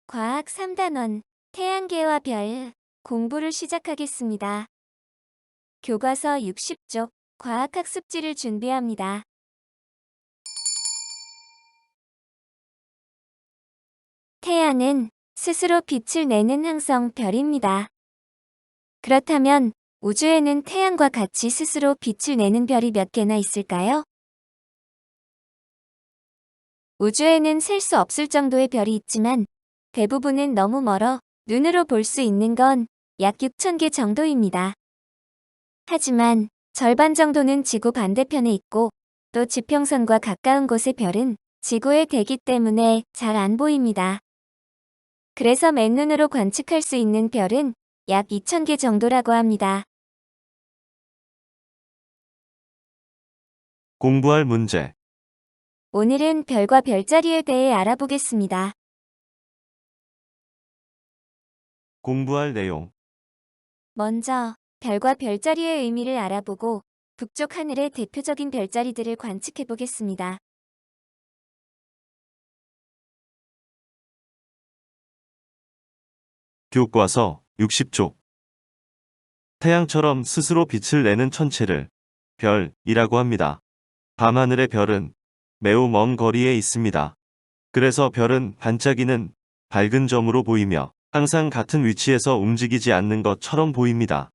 과학 3단원 태양계와 별 공부를 시작하겠습니다. 교과서 60쪽 과학학습지를 준비합니다. 태양은 스스로 빛을 내는 항성 별입니다. 그렇다면 우주에는 태양과 같이 스스로 빛을 내는 별이 몇 개나 있을까요? 우주에는 셀 수 없을 정도의 별이 있지만 대부분은 너무 멀어 눈으로 볼 수 있는 건 약 6,000개 정도입니다. 하지만 절반 정도는 지구 반대편에 있고 또 지평선과 가까운 곳의 별은 지구의 대기 때문에 잘 안 보입니다. 그래서 맨눈으로 관측할 수 있는 별은 약 2,000개 정도라고 합니다. 공부할 문제. 오늘은 별과 별자리에 대해 알아보겠습니다. 공부할 내용. 먼저 별과 별자리의 의미를 알아보고 북쪽 하늘의 대표적인 별자리들을 관측해 보겠습니다. 교과서 60쪽. 태양처럼 스스로 빛을 내는 천체를 별이라고 합니다. 밤하늘의 별은 매우 먼 거리에 있습니다. 그래서 별은 반짝이는 밝은 점으로 보이며 항상 같은 위치에서 움직이지 않는 것처럼 보입니다.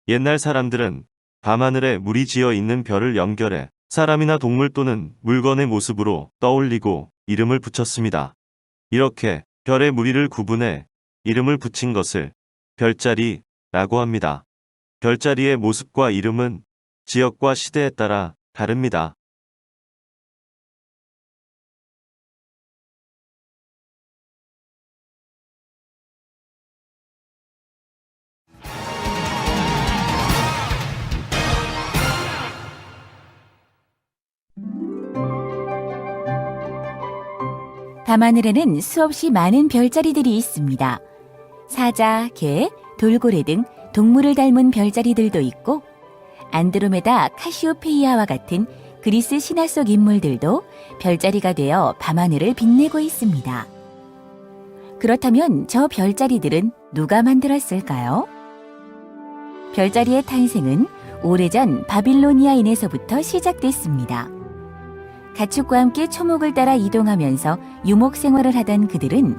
옛날 사람들은 밤하늘에 물이 지어 있는 별을 연결해 사람이나 동물 또는 물건의 모습으로 떠올리고 이름을 붙였습니다. 이렇게 별의 무리를 구분해 이름을 붙인 것을 별자리라고 합니다. 별자리의 모습과 이름은 지역과 시대에 따라 다릅니다. 밤하늘에는 수없이 많은 별자리들이 있습니다. 사자, 개, 돌고래 등 동물을 닮은 별자리들도 있고 안드로메다, 카시오페이아와 같은 그리스 신화 속 인물들도 별자리가 되어 밤하늘을 빛내고 있습니다. 그렇다면 저 별자리들은 누가 만들었을까요? 별자리의 탄생은 오래전 바빌로니아인에서부터 시작됐습니다. 가축과 함께 초목을 따라 이동하면서 유목 생활을 하던 그들은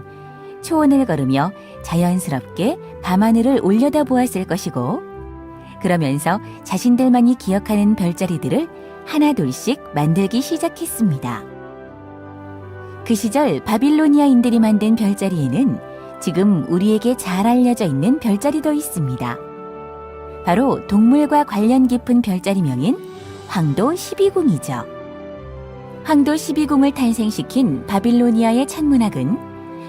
초원을 걸으며 자연스럽게 밤하늘을 올려다보았을 것이고 그러면서 자신들만이 기억하는 별자리들을 하나둘씩 만들기 시작했습니다. 그 시절 바빌로니아인들이 만든 별자리에는 지금 우리에게 잘 알려져 있는 별자리도 있습니다. 바로 동물과 관련 깊은 별자리명인 황도 12궁이죠. 황도 12궁을 탄생시킨 바빌로니아의 천문학은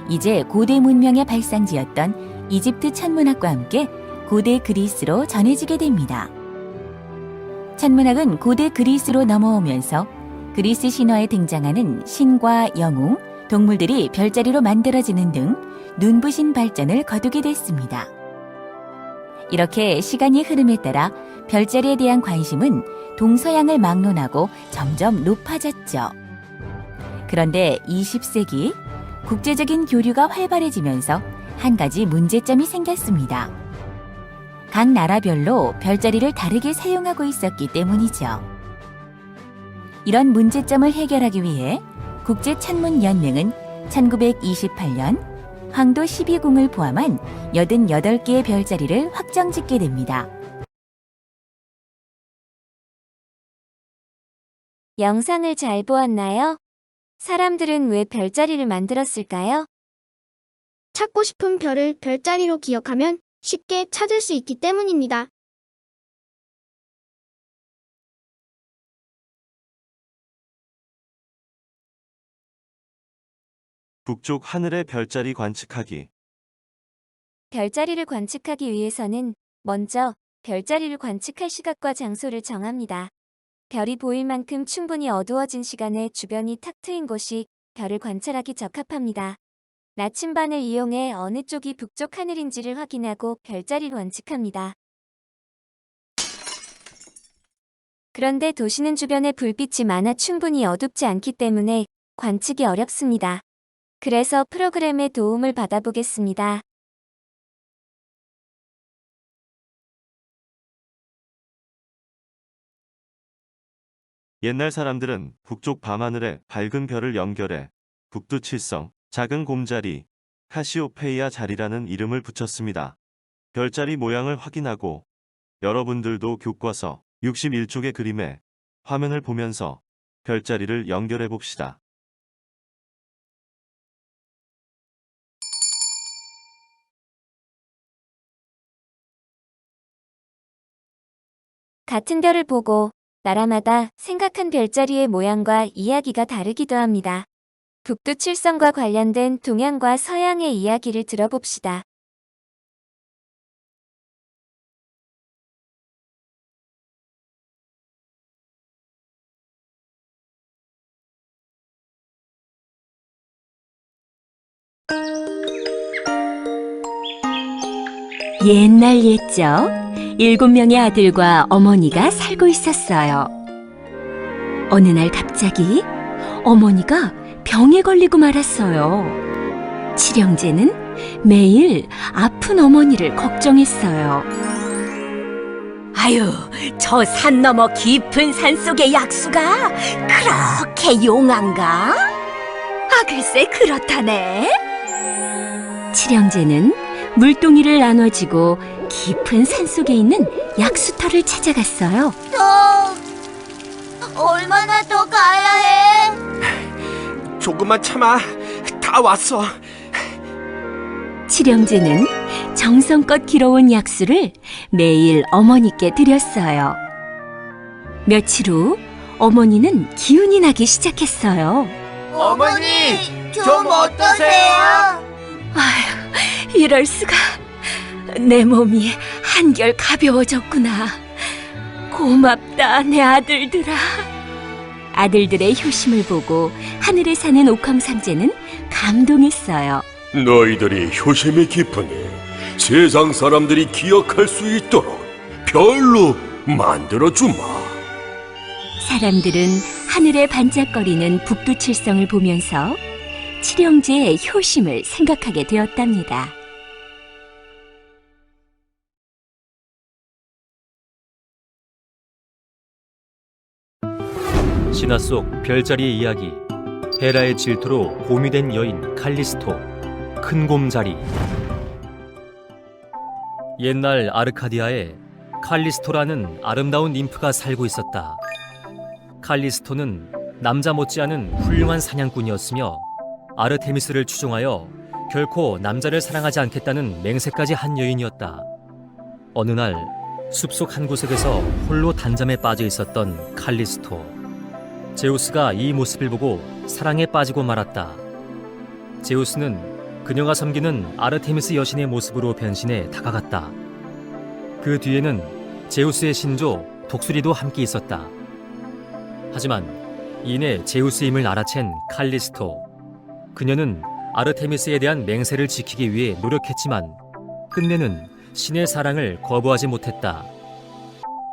이제 고대 문명의 발상지였던 이집트 천문학과 함께 고대 그리스로 전해지게 됩니다. 천문학은 고대 그리스로 넘어오면서 그리스 신화에 등장하는 신과 영웅, 동물들이 별자리로 만들어지는 등 눈부신 발전을 거두게 됐습니다. 이렇게 시간이 흐름에 따라 별자리에 대한 관심은 동서양을 막론하고 점점 높아졌죠. 그런데 20세기 국제적인 교류가 활발해지면서 한 가지 문제점이 생겼습니다. 각 나라별로 별자리를 다르게 사용하고 있었기 때문이죠. 이런 문제점을 해결하기 위해 국제천문연맹은 1928년 황도 12궁을 포함한 88개의 별자리를 확정짓게 됩니다. 영상을 잘 보았나요? 사람들은 왜 별자리를 만들었을까요? 찾고 싶은 별을 별자리로 기억하면 쉽게 찾을 수 있기 때문입니다. 북쪽 하늘의 별자리 관측하기. 별자리를 관측하기 위해서는 먼저 별자리를 관측할 시각과 장소를 정합니다. 별이 보일 만큼 충분히 어두워진 시간에 주변이 탁 트인 곳이 별을 관찰하기 적합합니다. 나침반을 이용해 어느 쪽이 북쪽 하늘인지를 확인하고 별자리를 관측합니다. 그런데 도시는 주변에 불빛이 많아 충분히 어둡지 않기 때문에 관측이 어렵습니다. 그래서 프로그램의 도움을 받아보겠습니다. 옛날 사람들은 북쪽 밤하늘에 밝은 별을 연결해 북두칠성, 작은 곰자리, 카시오페이아 자리라는 이름을 붙였습니다. 별자리 모양을 확인하고 여러분들도 교과서 61쪽의 그림에 화면을 보면서 별자리를 연결해 봅시다. 같은 별을 보고 나라마다 생각한 별자리의 모양과 이야기가 다르기도 합니다. 북두칠성과 관련된 동양과 서양의 이야기를 들어봅시다. 옛날 옛적 7명의 아들과 어머니가 살고 있었어요. 어느 날 갑자기 어머니가 병에 걸리고 말았어요. 칠형제는 매일 아픈 어머니를 걱정했어요. 아유, 저 산 너머 깊은 산속의 약수가 그렇게 용한가? 아, 글쎄 그렇다네. 칠형제는 물동이를 나눠지고 깊은 산속에 있는 약수터를 찾아갔어요. 얼마나 더 가야 해? 조금만 참아. 다 왔어. 칠형제는 정성껏 길어온 약수를 매일 어머니께 드렸어요. 며칠 후 어머니는 기운이 나기 시작했어요. 어머니, 좀 어떠세요? 아휴, 이럴 수가. 내 몸이 한결 가벼워졌구나. 고맙다, 내 아들들아. 아들들의 효심을 보고 하늘에 사는 옥황상제는 감동했어요. 너희들이 효심이 깊으니 세상 사람들이 기억할 수 있도록 별로 만들어주마. 사람들은 하늘에 반짝거리는 북두칠성을 보면서 칠형제의 효심을 생각하게 되었답니다. 신화 속 별자리의 이야기. 헤라의 질투로 곰이 된 여인 칼리스토. 큰 곰자리. 옛날 아르카디아에 칼리스토라는 아름다운 ним프가 살고 있었다. 칼리스토는 남자 못지않은 훌륭한 사냥꾼이었으며 아르테미스를 추종하여 결코 남자를 사랑하지 않겠다는 맹세까지 한 여인이었다. 어느 날 숲속 한 구석에서 홀로 단잠에 빠져 있었던 칼리스토. 제우스가 이 모습을 보고 사랑에 빠지고 말았다. 제우스는 그녀가 섬기는 아르테미스 여신의 모습으로 변신해 다가갔다. 그 뒤에는 제우스의 신조 독수리도 함께 있었다. 하지만 이내 제우스의 힘을 알아챈 칼리스토. 그녀는 아르테미스에 대한 맹세를 지키기 위해 노력했지만 끝내는 신의 사랑을 거부하지 못했다.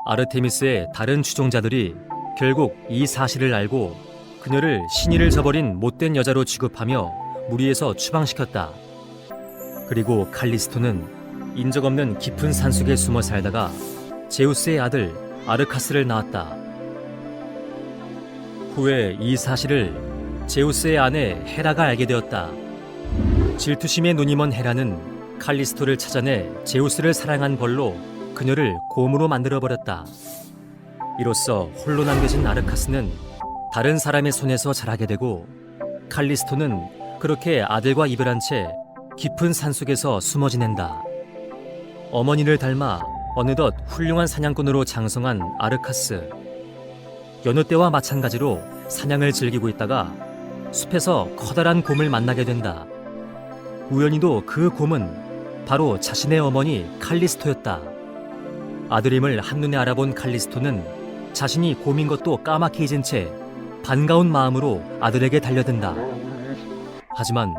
아르테미스의 다른 추종자들이 결국 이 사실을 알고 그녀를 신의를 저버린 못된 여자로 취급하며 무리에서 추방시켰다. 그리고 칼리스토는 인적 없는 깊은 산속에 숨어 살다가 제우스의 아들 아르카스를 낳았다. 후에 이 사실을 제우스의 아내 헤라가 알게 되었다. 질투심에 눈이 먼 헤라는 칼리스토를 찾아내 제우스를 사랑한 벌로 그녀를 곰으로 만들어버렸다. 이로써 홀로 남겨진 아르카스는 다른 사람의 손에서 자라게 되고 칼리스토는 그렇게 아들과 이별한 채 깊은 산속에서 숨어 지낸다. 어머니를 닮아 어느덧 훌륭한 사냥꾼으로 장성한 아르카스. 여느 때와 마찬가지로 사냥을 즐기고 있다가 숲에서 커다란 곰을 만나게 된다. 우연히도 그 곰은 바로 자신의 어머니 칼리스토였다. 아들임을 한눈에 알아본 칼리스토는 자신이 곰인 것도 까맣게 잊은 채 반가운 마음으로 아들에게 달려든다. 하지만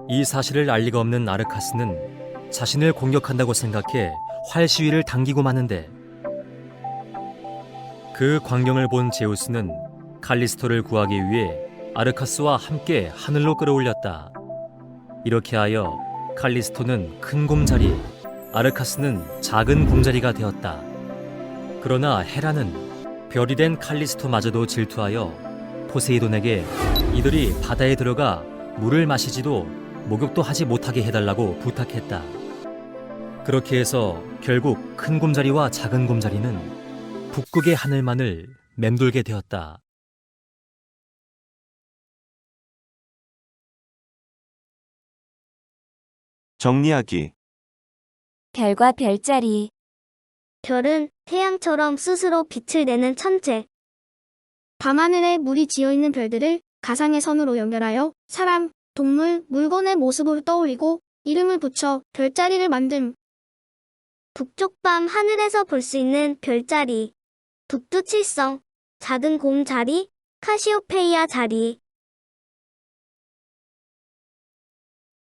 이 사실을 알 리가 없는 아르카스는 자신을 공격한다고 생각해 활 시위를 당기고 마는데 그 광경을 본 제우스는 칼리스토를 구하기 위해 아르카스와 함께 하늘로 끌어올렸다. 이렇게 하여 칼리스토는 큰 곰자리, 아르카스는 작은 곰자리가 되었다. 그러나 헤라는 별이 된 칼리스토마저도 질투하여 포세이돈에게 이들이 바다에 들어가 물을 마시지도 목욕도 하지 못하게 해달라고 부탁했다. 그렇게 해서 결국 큰 곰자리와 작은 곰자리는 북극의 하늘만을 맴돌게 되었다. 정리하기. 별과 별자리. 별은 태양처럼 스스로 빛을 내는 천체. 밤하늘에 물이 지어있는 별들을 가상의 선으로 연결하여 사람, 동물, 물건의 모습으로 떠올리고 이름을 붙여 별자리를 만듦. 북쪽 밤 하늘에서 볼 수 있는 별자리. 북두칠성, 작은 곰자리, 카시오페이아 자리.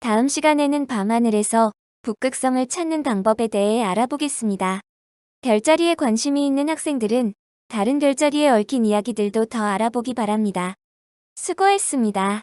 다음 시간에는 밤하늘에서 북극성을 찾는 방법에 대해 알아보겠습니다. 별자리에 관심이 있는 학생들은 다른 별자리에 얽힌 이야기들도 더 알아보기 바랍니다. 수고했습니다.